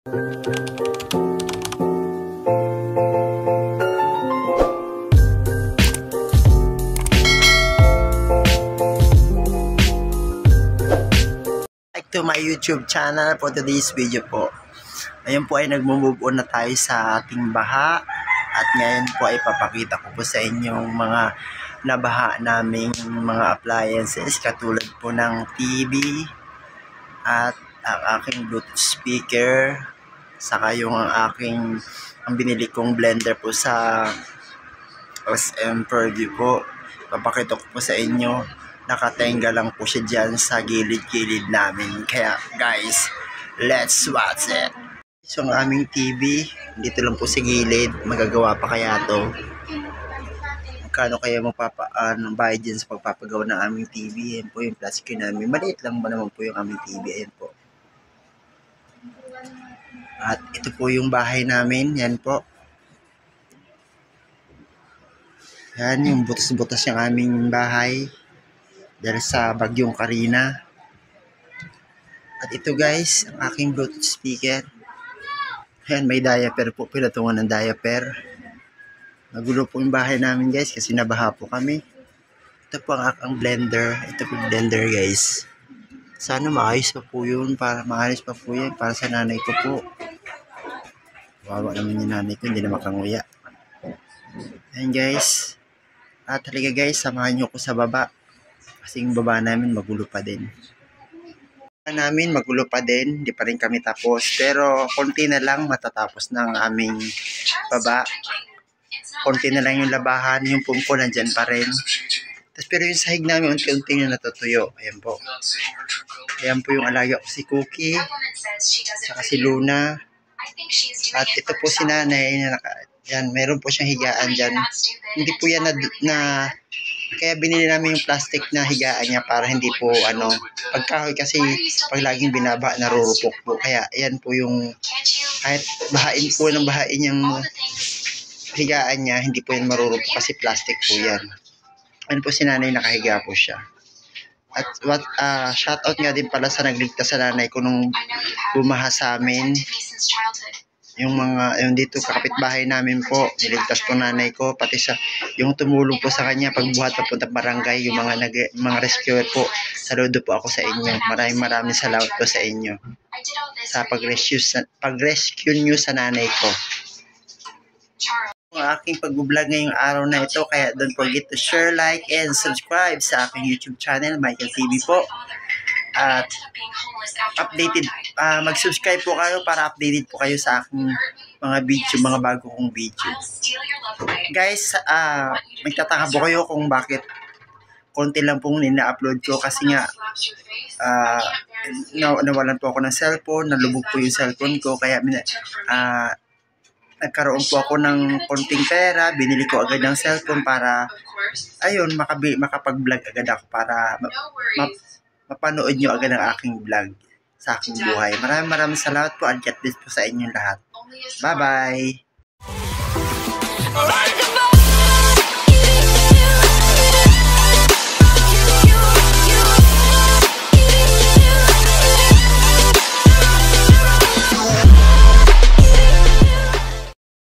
To my YouTube channel for today's video po. Ngayon po ay nagmo-move on na tayo sa ating baha at ngayon po ay papakita ko po sa inyong mga nabaha naming mga appliances katulad po ng TV at ang aking Bluetooth speaker saka yung ang binili kong blender po sa SM Purview po. Papakita ko po sa inyo. Nakatenga lang po siya dyan sa gilid-gilid namin. Kaya guys, let's watch it. So ang aming TV, dito lang po sa gilid. Magagawa pa kaya to? Magkano kaya bayad dyan sa pagpapagawa ng aming TV? Yan po yung plastic namin. Maliit lang ba naman po yung aming TV? Ayan po. At ito po yung bahay namin. Yan po. Yan yung butas-butas yung aming bahay. Dahil sa bagyong Karina. At ito guys, ang aking Bluetooth speaker. Ayan, may diaper po. Pinatungan ng diaper. Nagulo po yung bahay namin guys kasi nabaha po kami. Ito po ang aking blender. Ito po yung blender guys. Sana maayos pa po yun. Maayos pa po yan para sa nanay ko po. Wawa naman yung nanay ko. Hindi na makanguya. Ayan guys. At halika guys, samahan nyo ko sa baba. Kasi yung baba namin magulo pa din. Magulo pa din. Hindi pa rin kami tapos. Pero konti na lang matatapos ng aming baba. Konti na lang yung labahan. Yung pumpo nandyan pa rin. Pero yung sahig namin unti-unti na natutuyo. Ayan po. Ayan po yung alaga ko si Cookie. Saka si Luna. At ito po si nanay. Yan, meron po siyang higaan dyan. Hindi po yan na kaya binili namin yung plastic na higaan niya para hindi po pagkahoy kasi pag laging binaba narurupok po. Kaya yan po yung kahit bahain yung higaan niya, hindi po yan marurupok kasi plastic po yan. Ano po si nanay nakahiga po siya. At shoutout nga din pala sa nagligtas sa nanay ko nung bumaha sa amin. Yung dito kakapitbahay namin po, niligtas po nanay ko, pati yung tumulong po sa kanya pagbuhat papunta barangay, yung mga rescuer po. Saludo po ako sa inyo. Maraming salamat po sa inyo sa pag-rescue nyo sa nanay ko. Ang aking pag-vlog ngayong araw na ito, kaya don't forget to share, like, and subscribe sa aking YouTube channel, Michael TV po. At updated, mag-subscribe po kayo para updated po kayo sa aking mga video, mga bago kong video. Guys, magtataka po kayo kung bakit konti lang pong nina-upload ko kasi nga nawalan po ako ng cellphone, nalubog po yung cellphone ko, kaya nagkaroon po ako ng konting pera, binili ko agad ng cellphone para ayun, makapag-vlog agad ako para mapanood nyo agad ang aking vlog sa aking buhay. Maraming salamat po. God bless po sa inyong lahat. Bye-bye!